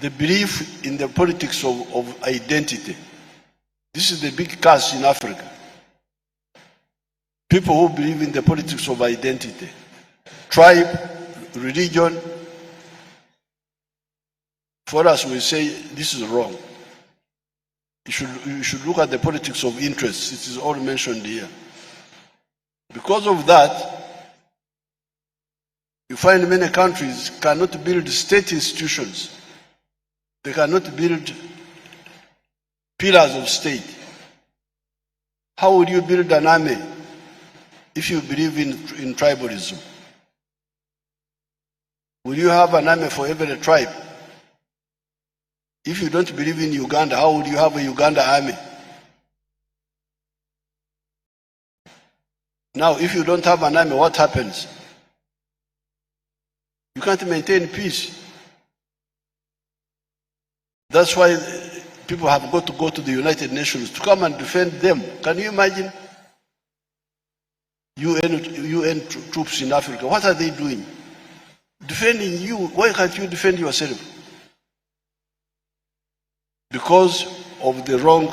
the belief in the politics of identity. This is the big curse in Africa. People who believe in the politics of identity. Tribe, religion. For us, we say this is wrong. You should look at the politics of interest. It is all mentioned here. Because of that, you find many countries cannot build state institutions. They cannot build pillars of state. How would you build an army if you believe in tribalism? Will you have an army for every tribe? If you don't believe in Uganda, how would you have a Uganda army? Now, if you don't have an army, what happens? You can't maintain peace. That's why people have got to go to the United Nations to come and defend them. Can you imagine? UN troops in Africa, what are they doing? Defending you. Why can't you defend yourself? Because of the wrong,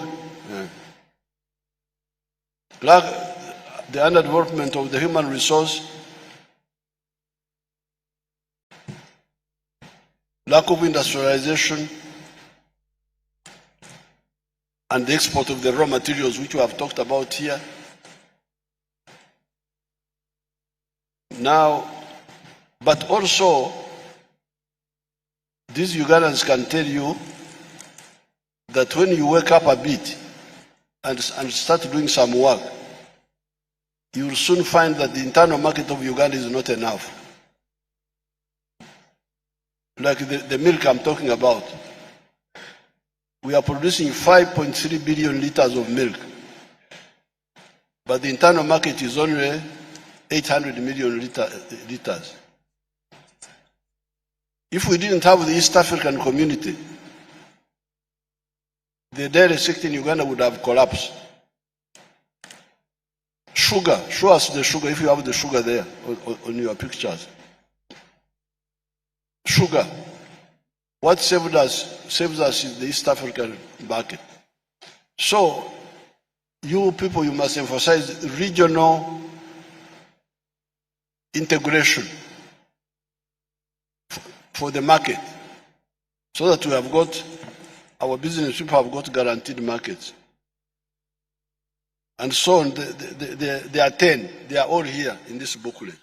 the underdevelopment of the human resource, lack of industrialization, and the export of the raw materials which we have talked about here. Now, but also, these Ugandans can tell you that when you wake up a bit and start doing some work, you will soon find that the internal market of Uganda is not enough. Like the milk I'm talking about. We are producing 5.3 billion liters of milk, but the internal market is only 800 million liters. If we didn't have the East African community, the dairy sector in Uganda would have collapsed. Sugar, show us the sugar if you have the sugar there on your pictures. Sugar. What saves us is the East African market. So, you people, you must emphasize regional integration for the market, so that we have got, our business people have got guaranteed markets. And so on, they are 10, they are all here in this booklet.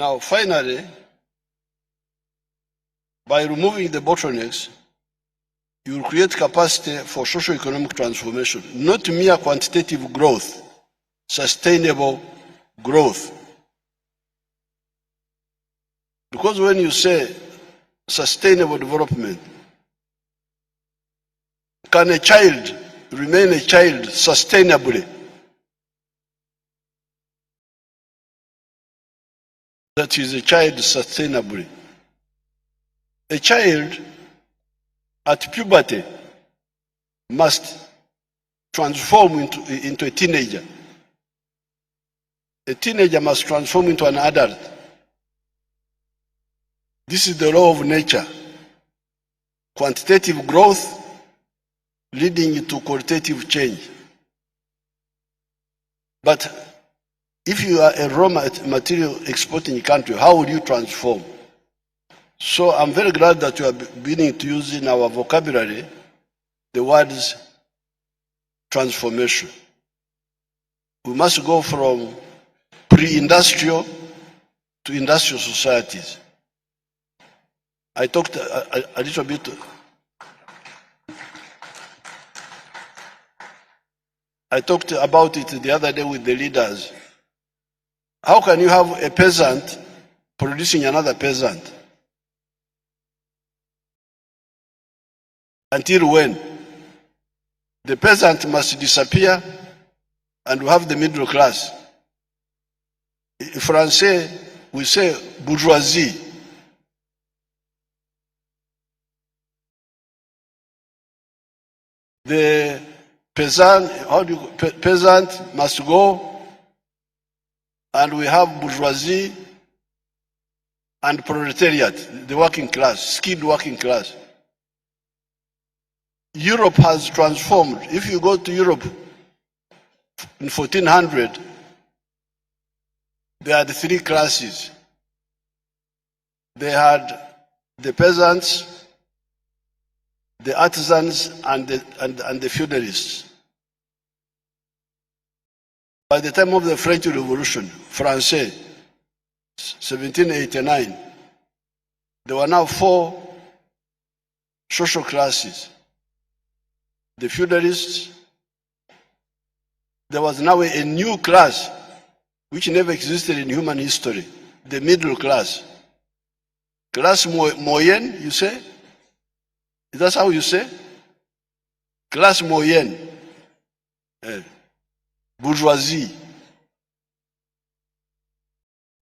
Now, finally, by removing the bottlenecks, you will create capacity for socio-economic transformation, not mere quantitative growth, sustainable growth. Because when you say sustainable development, can a child remain a child sustainably? That is a child sustainably. A child at puberty must transform into a teenager. A teenager must transform into an adult. This is the law of nature. Quantitative growth leading to qualitative change. But if you are a raw material exporting country, how would you transform? So I'm very glad that you are beginning to use in our vocabulary the words transformation. We must go from pre-industrial to industrial societies. I talked a little bit. I talked about it the other day with the leaders. How can you have a peasant producing another peasant? Until when? The peasant must disappear and we have the middle class. In Francais, we say bourgeoisie. The peasant, peasant must go, and we have bourgeoisie, and proletariat, the working class, skilled working class. Europe has transformed. If you go to Europe in 1400, they had three classes. They had the peasants, the artisans, and the feudalists. By the time of the French Revolution, Francais, 1789, there were now four social classes. The feudalists, there was now a new class which never existed in human history, the middle class. Classe moyenne, you say? Is that how you say? Classe moyenne. Bourgeoisie.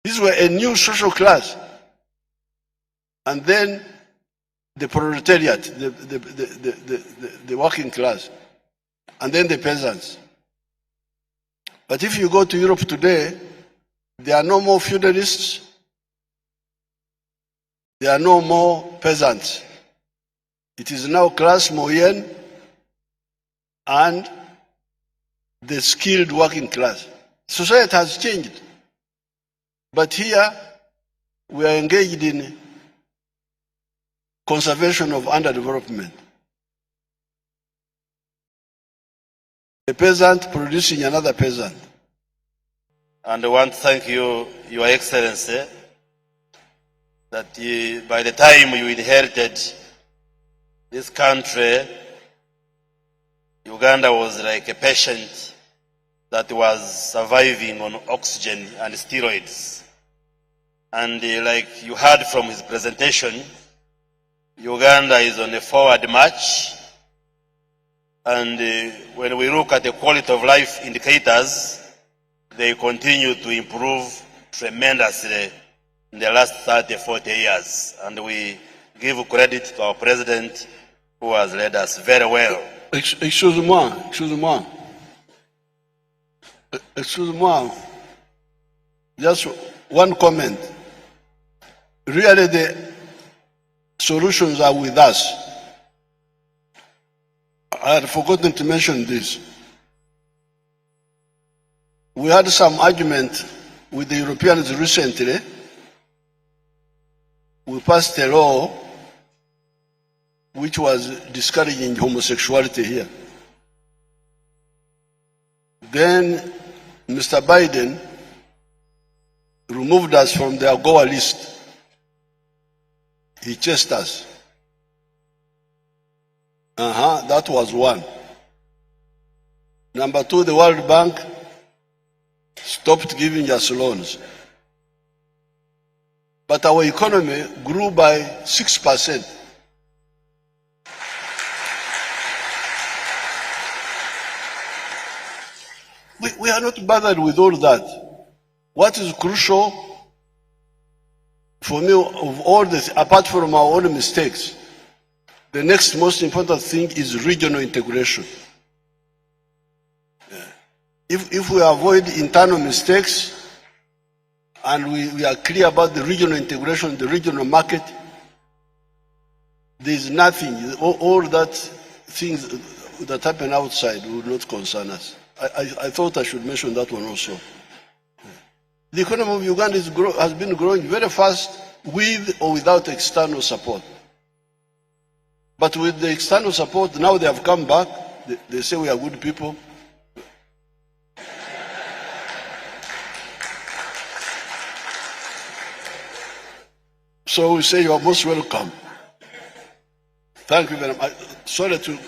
These were a new social class. And then the proletariat, the working class. And then the peasants. But if you go to Europe today, there are no more feudalists. There are no more peasants. It is now classe moyenne and the skilled working class. Society has changed. But here, we are engaged in conservation of underdevelopment. A peasant producing another peasant. And I want to thank you, Your Excellency, that by the time you inherited this country, Uganda was like a patient that was surviving on oxygen and steroids. And like you heard from his presentation, Uganda is on a forward march. And when we look at the quality of life indicators, they continue to improve tremendously in the last 30, 40 years. And we give credit to our president who has led us very well. Excuse-moi. Just one comment. Really, the solutions are with us. I had forgotten to mention this. We had some argument with the Europeans recently. We passed a law which was discouraging homosexuality here. Then Mr. Biden removed us from the AGOA list. He chased us. That was one. Number two, the World Bank stopped giving us loans. But our economy grew by 6%. We are not bothered with all that. What is crucial for me, of all this, apart from our own mistakes, the next most important thing is regional integration. If we avoid internal mistakes and we are clear about the regional integration, the regional market, there is nothing, all that things that happen outside will not concern us. I thought I should mention that one also. The economy of Uganda has been growing very fast with or without external support. But with the external support, now they have come back. They say we are good people. So we say you are most welcome. Thank you very much. Sorry to